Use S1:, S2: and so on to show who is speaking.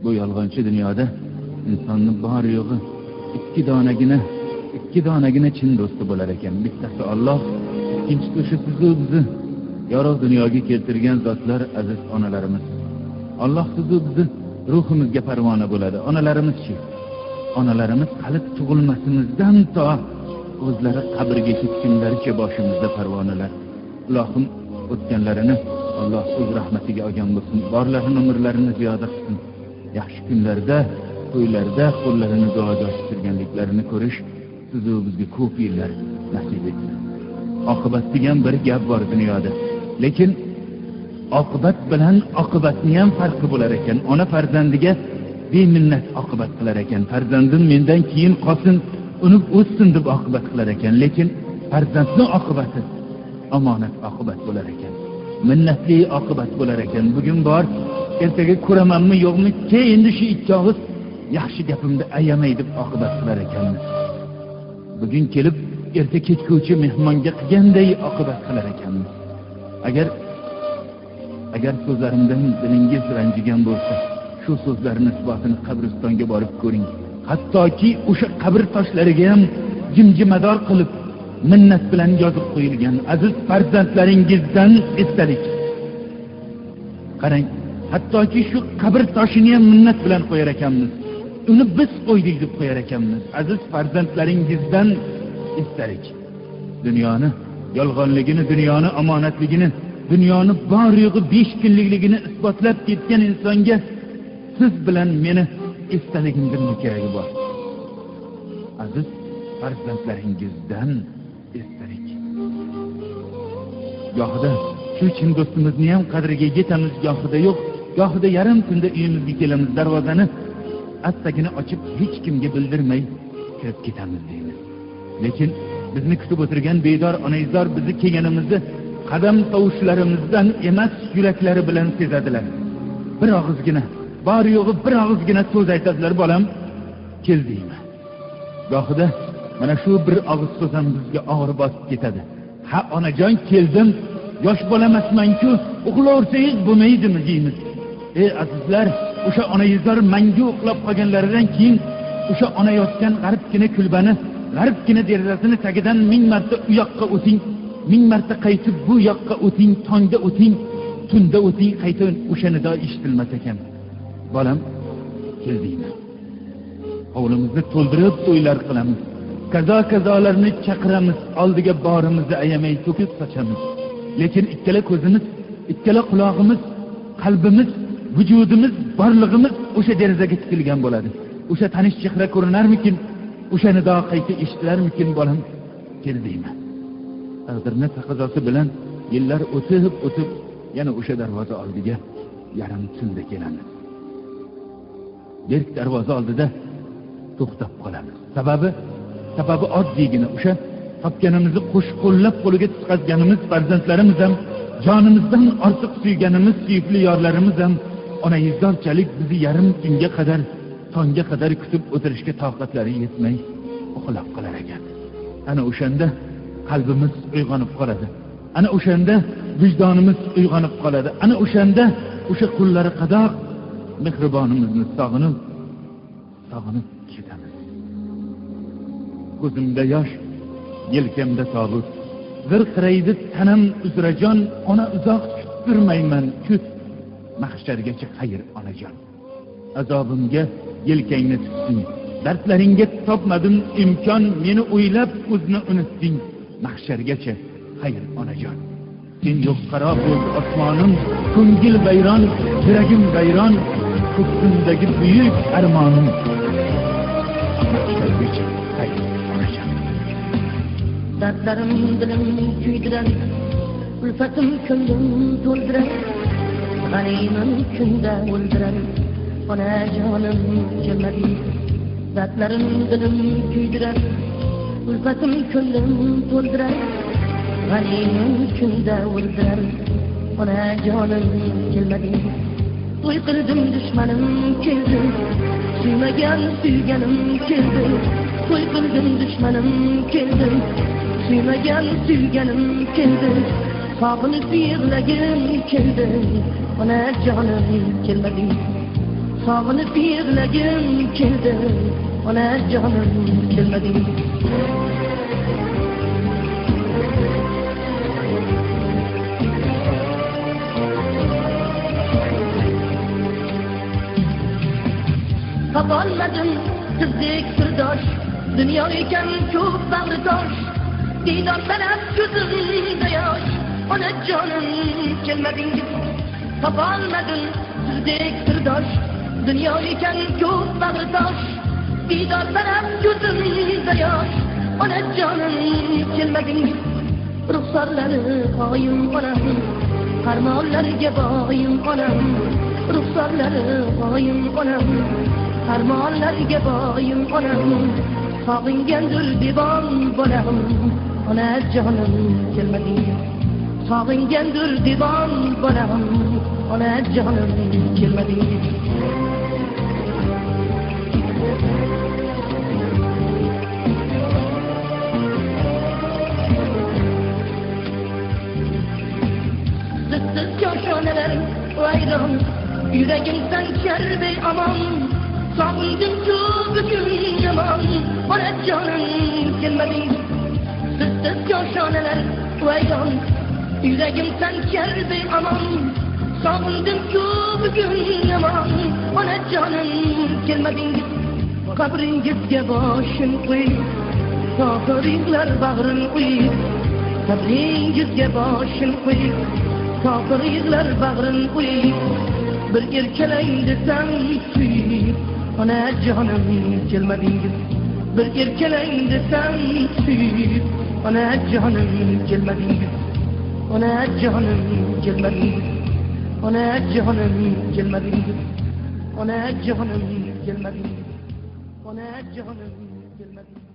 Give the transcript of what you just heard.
S1: Bu yolg'onchi dunyoda insonni bor yo'g'i ikki donagina chin do'sti bo'lar ekan. Bittasi Alloh, ikkinchisi o'sha sizu bizni yorug' dunyoga keltirgan zotlar, aziz onalarimiz. Alloh sizu bizni ruhimizga parvona bo'ladi. Onalarimiz-chi? Onalarimiz hali tug'ilmasimizdan to o'zlari qabrga ketgunlaricha boshimizda parvonalar. Ilohim o'tganlarini Alloh o'z rahmatiga olgan bo'lsin. Borlarini umrlarini ziyoda qilsin. Yaxshi kunlarda, to'ylarda qo'llarini duoga ochtirganliklarini ko'rish sizu bizga ko'p yillar nasib etsin. Oqibat degan bir gap bor dunyoda. Lekin oqibat bilan oqibatni ham farqi bo'lar ekan. Ona farzandiga beminnat oqibat qilar ekan. Farzandim mendan keyin qolsin, unib o'ssin deb oqibat qilar ekan. Lekin farzandning oqibati omonat oqibat bo'lar ekan. Minnatli oqibat bo'lar ekan. Bugun bor, ertaga ko'ramanmi yo'qmi, endi shu ikki og'iz yaxshi gapimni ayamay deb oqibat qilar ekanmiz. Bugun kelib erta ketguvchi mehmonga qilganday oqibat qilar ekanmiz. Agar so'zlarimdan dilingiz ranjigan bo'lsa, shu so'zlarning isbotini qabristonga borib ko'ring. Hattoki o'sha qabr toshlariga ham jimjimador qilib minnat bilan yozib qo'yilgan aziz farzandlaringizdan esdalik. Qarang, hattoki shu qabr toshini ham minnat bilan qo'yar ekanmiz. Uni biz qo'ydik deb qo'yar ekanmiz. Aziz farzandlaringizdan esdalik. Dunyoni yolg'onligini, dunyoni omonatligini, dunyoni bor yo'g'i 5 kunlikligini isbotlab ketgan insonga siz bilan meni esdaligimning keragi bor. Aziz farzandlaringizdan esdalik. Gohida shu chin do'stimizni ham qadriga yetamiz, gohida yo'q, gohida yarim tunda uyimizga kelamiz, darvozani astagina ochib hech kimga bildirmay kirib ketamiz deymiz. Lekin bizni kutib o'tirgan bedor onaizor bizni kelganimizni qadam tovushlarimizdan emas, yuraklari bilan sezadilar. Bir og'izgina, bor yo'g'i bir og'izgina so'z aytadilar, bolam, keldingmi? Gohida mana shu bir og'iz so'z ham bizga og'ir bosib ketadi. Ha onajon, keldim, yosh bolamasman-ku, uxlaversangiz bo'lmaydimi deymiz. Ey azizlar, o'sha onaizor mangu uxlab qolganlaridan keyin o'sha ona yotgan g'arbgina kulbani, g'arbgina derazasini tagidan 1000 marta u yoqqa o'ting, 1000 marta qaytib bu yoqqa o'ting, tongda o'ting, tunda o'ting, qayta o'sha nido eshitilmas ekan. Bolam, keldingmi? Hovlimizni to'ldirib to'ylar qilamiz. Kazolarni chaqiramiz, oldiga borimizni ayamay to'kib sochamiz. Lekin ikkala ko'zimiz, ikkala quloqimiz, qalbimiz, vujudimiz, borlig'imiz o'sha derazaga tikilgan bo'ladi. O'sha tanish chehra ko'rinarmikin? O'sha nido qayta eshitilarmikin? Bolam, keldingmi? Taqdirning taqozosi bilan yillar o'tib yana o'sha darvoza oldiga yarim tunda kelamiz. Berk darvoza oldida to'xtab qolamiz. Sababi oddiygina o'sha topganimizni qo'shqo'llab qo'liga tutqazganimiz farzandlarimiz ham, jonimizdan ortiq suyganimiz suyukli yorlarimiz ham onaizorchalik bizni yarim tunga qadar, tongga qadar kutib o'tirishga toqatlari yetmay uxlab qolar ekan. Ana o'shanda qalbimiz uyg'onib qoladi. Ana o'shanda vijdonimiz uyg'onib qoladi. Ana o'shanda o'sha qullari qadoq mehribonimizni sog'inib ketamiz. Ko'zimda yosh, yelkamda tobut, zirqiraydi tanam uzrajon, ona uzoq kuttirmayman, kut mahshargacha xayr onajon. Azobimga yelkangni tutding, dardlaringga topmadim imkon, meni o'ylab o'zni unutding, mahshargacha xayr onajon. Sen yo'q qaro bo'ldi osmonim, ko'ngil vayron, yuragim vayron, ko'ksimdagi buyuk armonim, mahshargacha xayr onajon.
S2: Dardlarim dilim kuydirar, ulfatim ko'nglim to'ldirar, g'animim kunda o'ldirar, onajonim kelmading. Dardlarim dilim kuydirar, ulfatim ko'nglim to'ldirar, g'animim kunda o'ldirar, onajonim kelmading. To'y qildim dushmanim keldi, suymagan suyganim keldi. To'y qildim dushmanim keldi, suymagan suyganim keldi. Sog'inib yig'lagim keldi, onajonim kelmading. Sağınıp yığlagim keldi, ona canım kelmedi. Tapalmadım sizdek sırdaş, dünya iken çok bağlı taş. Didar benem gözümde yaş, ona canım kelmedi. Tapalmadım sizdek sırdaş, dünya iken çok bağlı taş. Didar benem gözümde yaş, ona canım kelmedi. Ruhsarları ayım onam, harmanlarga boyim onam. Ruhsarları ayım onam, harmanlarga boyim onam. Sog'ingandir divan bolam, ona canım kelmadi. Sog'ingandir divan bolam, ona canım kelmadi. Zıtsız köşeneler vayron, yüreğimden kerbe aman. Sağındım şu bugün yaman, ona canım kelmedi. Zıtsız köşeneler vayron, yüreğimden kerbe aman. Sağındım şu bugün yaman, ona canım kelmedi. Kabringizge başın koy, tahirler bağrın koy. Kabringizge başın koy, tahirler bağrın koy. Bir erkeleyin desem suyup, ona canım kelmedi. Bir erkeleyin desem suyup, ona canım kelmedi. Ona canım kelmedi. Ona canım kelmedi. Ona canım kelmedi. Ona canım kelmedi.